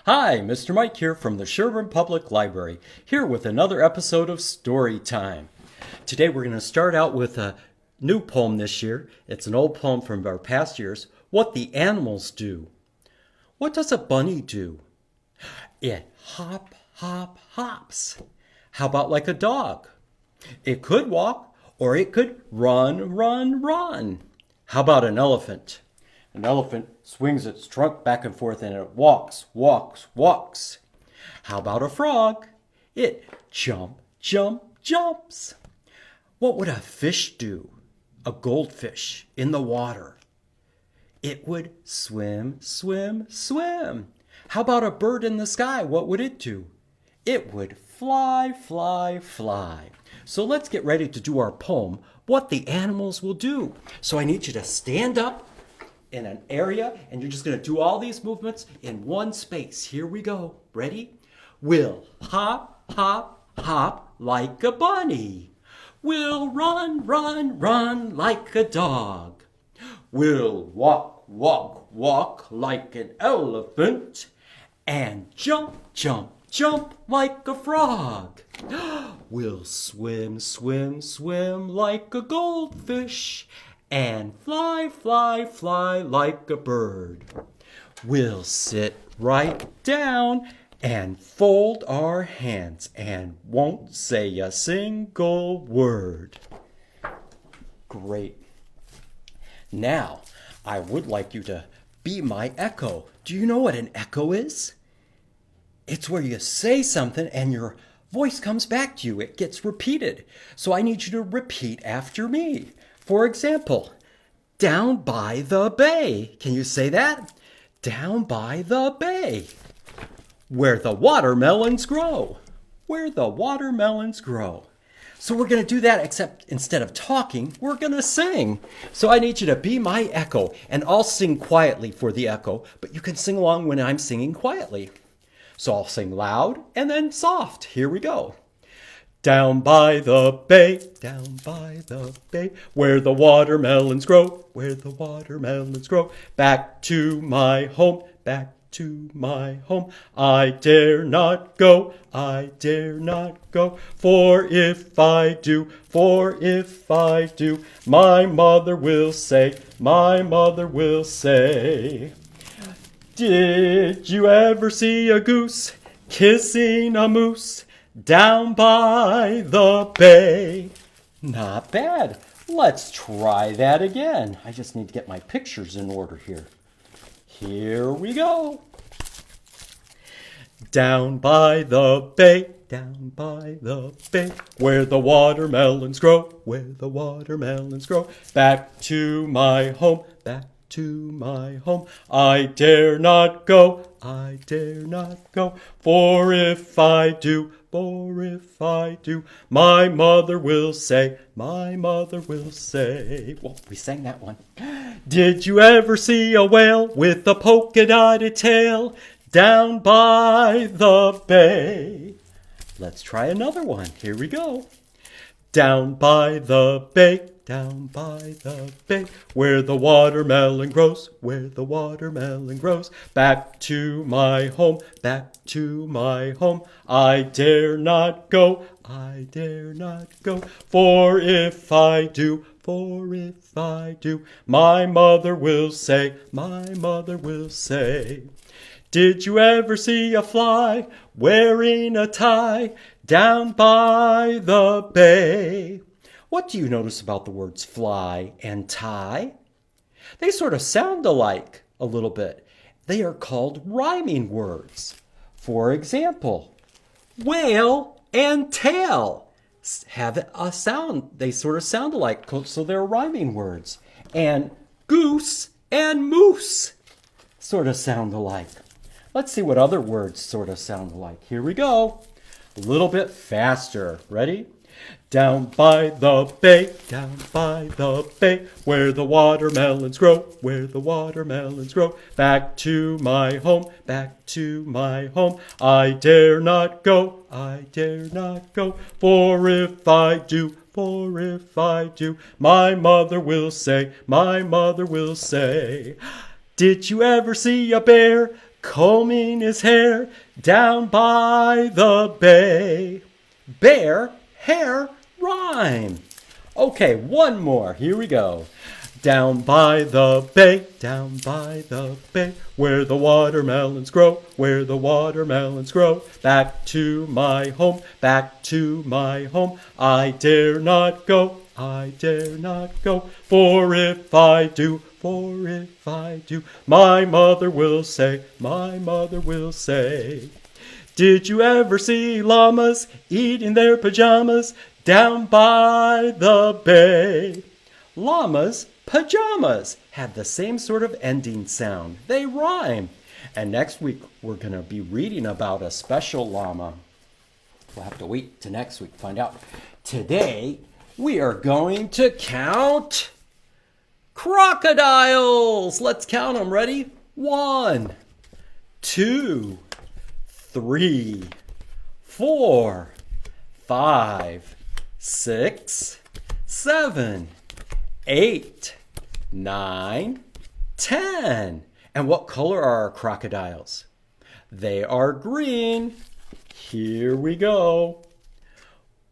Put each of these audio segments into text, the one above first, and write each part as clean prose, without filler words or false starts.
Hi, Mr. Mike here from the Sherburne Public Library, here with another episode of Storytime. Today we're going to start out with a new poem this year. It's an old poem from our past years, What the Animals Do. What does a bunny do? It hop, hop, hops. How about like a dog? It could walk or it could run, run, run. How about an elephant? An elephant swings its trunk back and forth and it walks, walks, walks. How about a frog? It jump, jump, jumps. What would a fish do? A goldfish in the water. It would swim, swim, swim. How about a bird in the sky? What would it do? It would fly, fly, fly. So let's get ready to do our poem, What the Animals Will Do. So I need you to stand up in an area, and you're just going to do all these movements in one space. Here we go. Ready? We'll hop, hop, hop like a bunny. We'll run, run, run like a dog. We'll walk, walk, walk like an elephant. And jump, jump, jump like a frog. We'll swim, swim, swim like a goldfish. And fly, fly, fly like a bird. We'll sit right down and fold our hands and won't say a single word. Great. Now, I would like you to be my echo. Do you know what an echo is? It's where you say something and your voice comes back to you. It gets repeated. So I need you to repeat after me. For example, down by the bay. Can you say that? Down by the bay. Where the watermelons grow. Where the watermelons grow. So we're going to do that, except instead of talking, we're going to sing. So I need you to be my echo, and I'll sing quietly for the echo, but you can sing along when I'm singing quietly. So I'll sing loud and then soft. Here we go. Down by the bay, where the watermelons grow, where the watermelons grow. Back to my home, back to my home. I dare not go, I dare not go. For if I do, my mother will say, my mother will say. Did you ever see a goose kissing a moose down by the bay? Not bad. Let's try that again. I just need to get my pictures in order here. Here we go. Down by the bay, where the watermelons grow, where the watermelons grow. Back to my home, back to my home. I dare not go, I dare not go. For if I do, my mother will say, my mother will say. Well, we sang that one. Did you ever see a whale with a polka-dotted tail down by the bay? Let's try another one. Here we go. Down by the bay, where the watermelon grows, where the watermelon grows. Back to my home, back to my home. I dare not go, I dare not go. For if I do, my mother will say, my mother will say. Did you ever see a fly wearing a tie down by the bay? What do you notice about the words fly and tie? They sort of sound alike a little bit. They are called rhyming words. For example, whale and tail have a sound. They sort of sound alike, so they're rhyming words. And goose and moose sort of sound alike. Let's see what other words sort of sound alike. Here we go. A little bit faster. Ready? Down by the bay, where the watermelons grow, where the watermelons grow. Back to my home, back to my home. I dare not go, I dare not go. For if I do, my mother will say, my mother will say. Did you ever see a bear combing his hair down by the bay. Bear, hare, rhyme. Okay, one more. Here we go. Down by the bay, where the watermelons grow, where the watermelons grow. Back to my home, I dare not go, for if I do, my mother will say, did you ever see llamas eating their pajamas down by the bay? Llamas, pajamas have the same sort of ending sound. They rhyme. And next week, we're going to be reading about a special llama. We'll have to wait till next week to find out. Today, we are going to count crocodiles. Let's count them. Ready? 1, 2, 3, 4, 5, 6, 7, 8, 9, 10. And what color are our crocodiles? They are green. Here we go.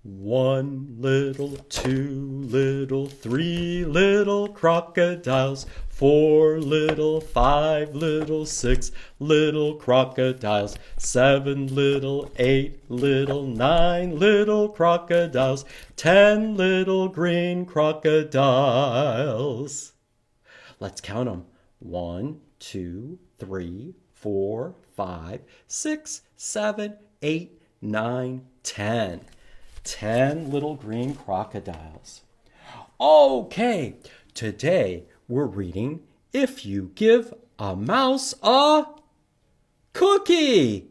1 little, 2 little, 3 little crocodiles. 4 little, 5 little, 6 little crocodiles. 7 little, 8 little, 9 little crocodiles. 10 little green crocodiles. Let's count them. 1, 2, 3, 4, 5, 6, 7, 8, 9, 10. 10 little green crocodiles. Okay, today we're reading If You Give a Mouse a Cookie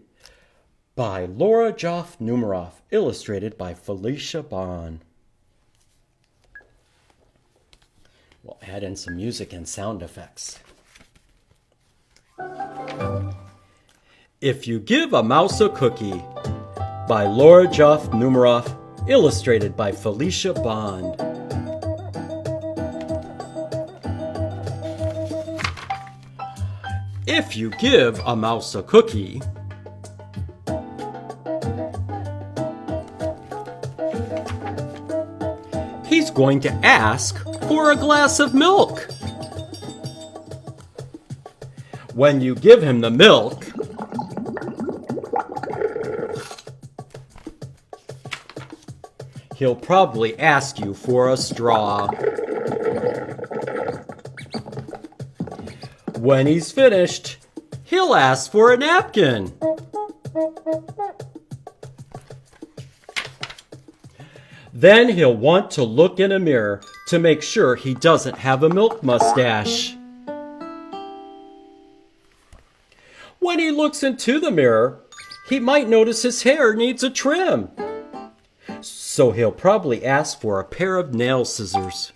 by Laura Joffe Numeroff, illustrated by Felicia Bond. We'll add in some music and sound effects. If You Give a Mouse a Cookie by Laura Joffe Numeroff, illustrated by Felicia Bond. If you give a mouse a cookie, he's going to ask for a glass of milk. When you give him the milk, he'll probably ask you for a straw. When he's finished, he'll ask for a napkin. Then he'll want to look in a mirror to make sure he doesn't have a milk mustache. When he looks into the mirror, he might notice his hair needs a trim. So he'll probably ask for a pair of nail scissors.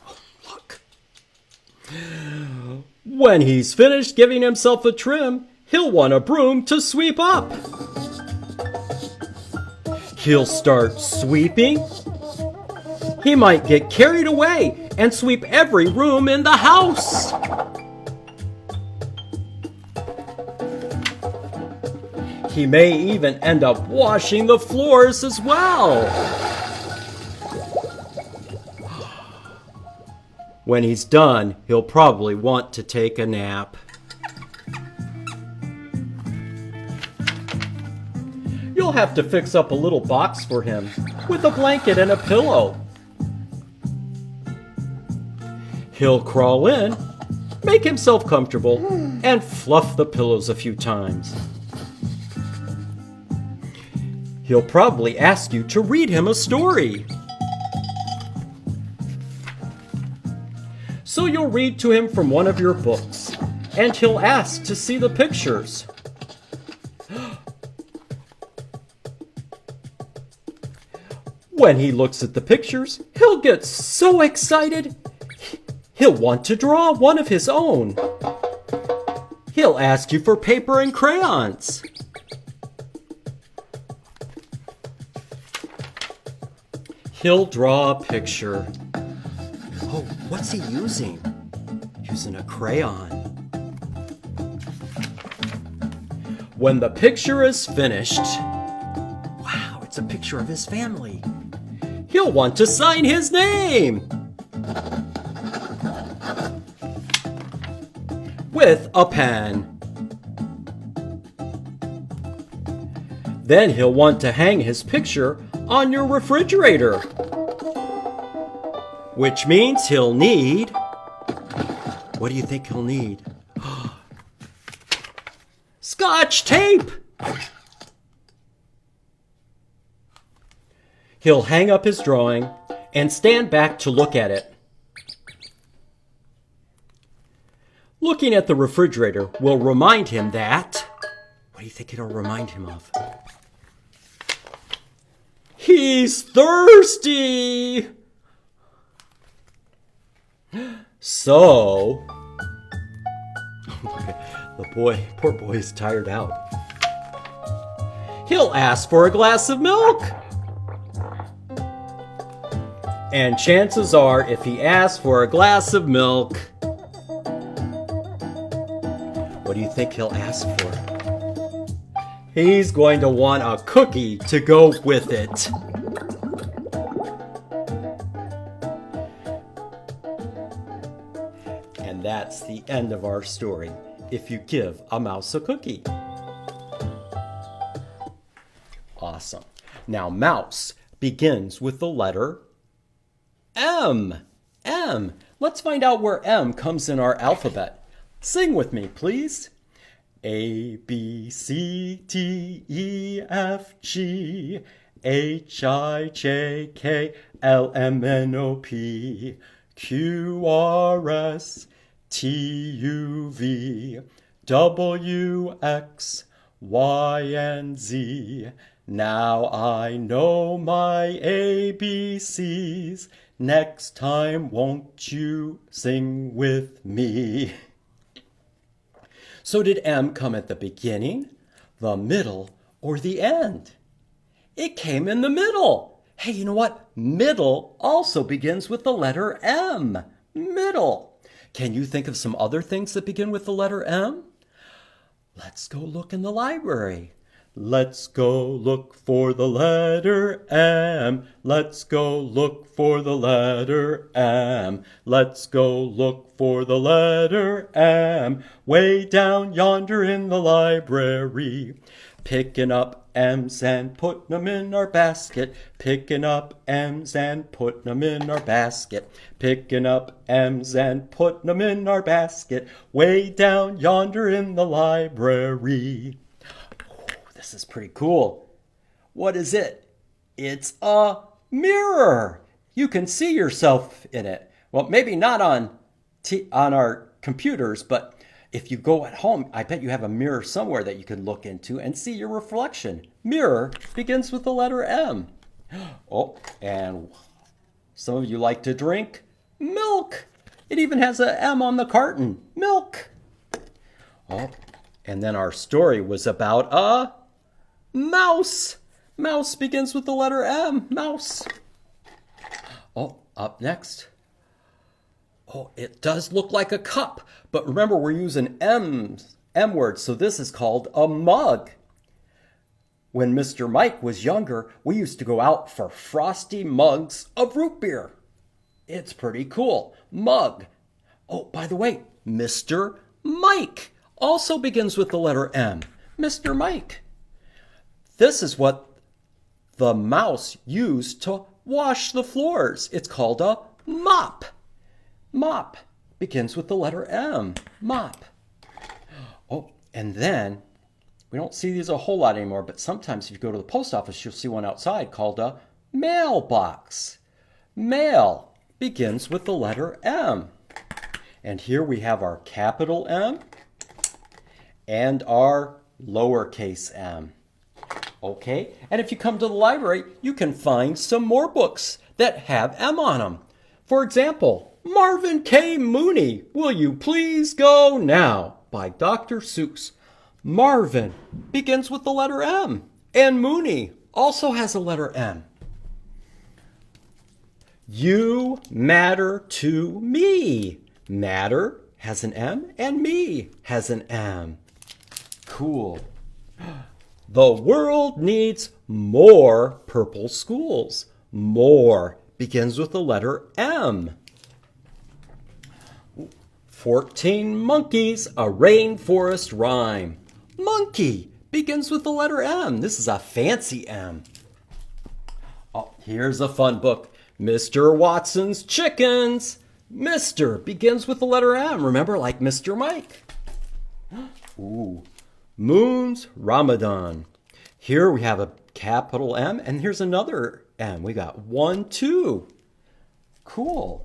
Oh, look. When he's finished giving himself a trim, he'll want a broom to sweep up. He'll start sweeping. He might get carried away and sweep every room in the house. He may even end up washing the floors as well. When he's done, he'll probably want to take a nap. You'll have to fix up a little box for him with a blanket and a pillow. He'll crawl in, make himself comfortable, and fluff the pillows a few times. He'll probably ask you to read him a story. So you'll read to him from one of your books, and he'll ask to see the pictures. When he looks at the pictures, he'll get so excited, he'll want to draw one of his own. He'll ask you for paper and crayons. He'll draw a picture. Oh, what's he using? using a crayon. When the picture is finished, wow, it's a picture of his family. He'll want to sign his name with a pen. Then he'll want to hang his picture on your refrigerator, which means he'll need, what do you think he'll need? Scotch tape! He'll hang up his drawing and stand back to look at it. Looking at the refrigerator will remind him that, what do you think it'll remind him of? He's thirsty! So, poor boy is tired out. He'll ask for a glass of milk. And chances are, if he asks for a glass of milk, what do you think he'll ask for? He's going to want a cookie to go with it. And that's the end of our story. If you give a mouse a cookie. Awesome. Now, mouse begins with the letter M. M. Let's find out where M comes in our alphabet. Sing with me, please. A, B, C, D, E, F, G, H, I, J, K, L, M, N, O, P, Q, R, S, T, U, V, W, X, Y, and Z. Now I know my ABCs. Next time, won't you sing with me? So did M come at the beginning, the middle, or the end? It came in the middle. Hey, you know what? Middle also begins with the letter M. Middle. Can you think of some other things that begin with the letter M? Let's go look in the library. Let's go look for the letter M. Let's go look for the letter M. Let's go look for the letter M. Way down yonder in the library. Picking up M's and putting them in our basket. Picking up M's and putting them in our basket. Picking up M's and putting them in our basket. Way down yonder in the library. This is pretty cool. What is it? It's a mirror. You can see yourself in it. Well, maybe not on our computers, but if you go at home, I bet you have a mirror somewhere that you can look into and see your reflection. Mirror begins with the letter M. Oh, and some of you like to drink milk. It even has an M on the carton. Milk. Oh, and then our story was about a mouse. Mouse begins with the letter M. Mouse. Oh, up next. Oh, it does look like a cup. But remember, we're using M words, so this is called a mug. When Mr. Mike was younger, we used to go out for frosty mugs of root beer. It's pretty cool. Mug. Oh, by the way, Mr. Mike also begins with the letter M. Mr. Mike. This is what the mouse used to wash the floors. It's called a mop. Mop begins with the letter M. Mop. Oh, and then, we don't see these a whole lot anymore, but sometimes if you go to the post office, you'll see one outside called a mailbox. Mail begins with the letter M. And here we have our capital M and our lowercase m. Okay, and if you come to the library, you can find some more books that have M on them. For example, Marvin K. Mooney, Will You Please Go Now? By Dr. Seuss. Marvin begins with the letter M, and Mooney also has a letter M. You Matter to Me. Matter has an M, and me has an M. Cool. The world needs more purple schools. More begins with the letter M. 14 monkeys, a rainforest rhyme. Monkey begins with the letter M. This is a fancy M. Oh, here's a fun book. Mr. Watson's Chickens. Mr. begins with the letter M. Remember, like Mr. Mike. Ooh. Moon's Ramadan. Here we have a capital M, and here's another M. We got 1, 2. Cool.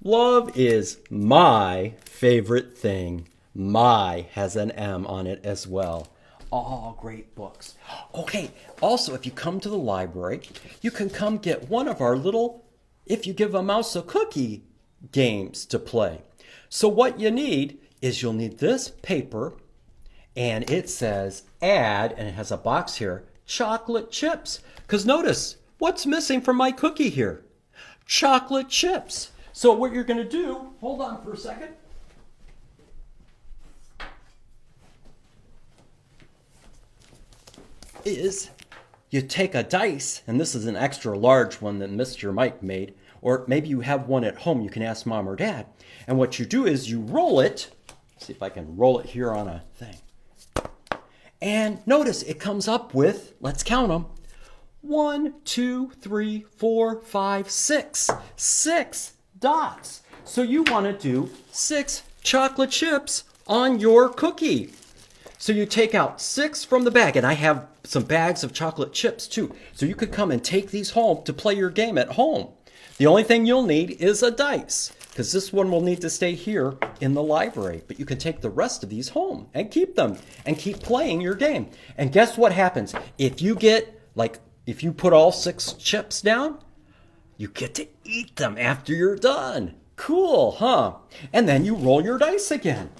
Love is my favorite thing. My has an M on it as well. All great books. Okay, also, if you come to the library, you can come get one of our little If You Give a Mouse a Cookie games to play. So what you need is you'll need this paper, and it says add, and it has a box here, chocolate chips. Because notice, what's missing from my cookie here? Chocolate chips. So what you're going to do, hold on for a second. Is you take a dice, and this is an extra large one that Mr. Mike made, or maybe you have one at home, you can ask Mom or Dad. And what you do is you roll it. See if I can roll it here on a thing. And notice it comes up with, let's count them, 1, 2, 3, 4, 5, 6. 6 dots. So you want to do 6 chocolate chips on your cookie. So you take out 6 from the bag, and I have some bags of chocolate chips too. So you could come and take these home to play your game at home. The only thing you'll need is a dice, because this one will need to stay here in the library. But you can take the rest of these home and keep them and keep playing your game. And guess what happens? If you put all 6 chips down, you get to eat them after you're done. Cool, huh? And then you roll your dice again.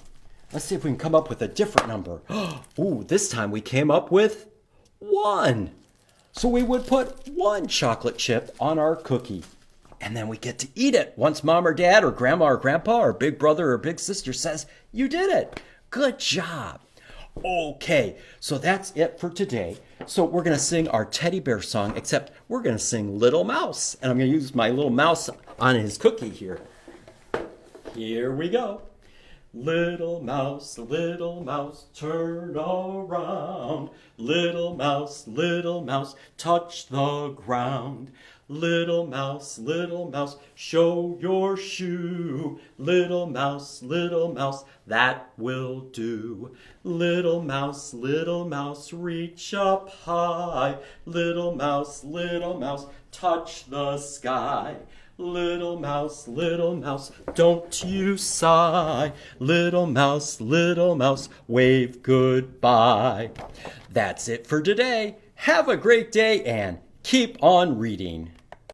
Let's see if we can come up with a different number. Ooh, this time we came up with 1. So we would put 1 chocolate chip on our cookie. And then we get to eat it once Mom or Dad or Grandma or Grandpa or big brother or big sister says, you did it. Good job. Okay, so that's it for today. So we're going to sing our teddy bear song, except we're going to sing Little Mouse. And I'm going to use my little mouse on his cookie here. Here we go. Little mouse, turn around. Little mouse, touch the ground. Little mouse, show your shoe. Little mouse, that will do. Little mouse, reach up high. Little mouse, touch the sky. Little mouse, don't you sigh. Little mouse, wave goodbye. That's it for today. Have a great day and keep on reading.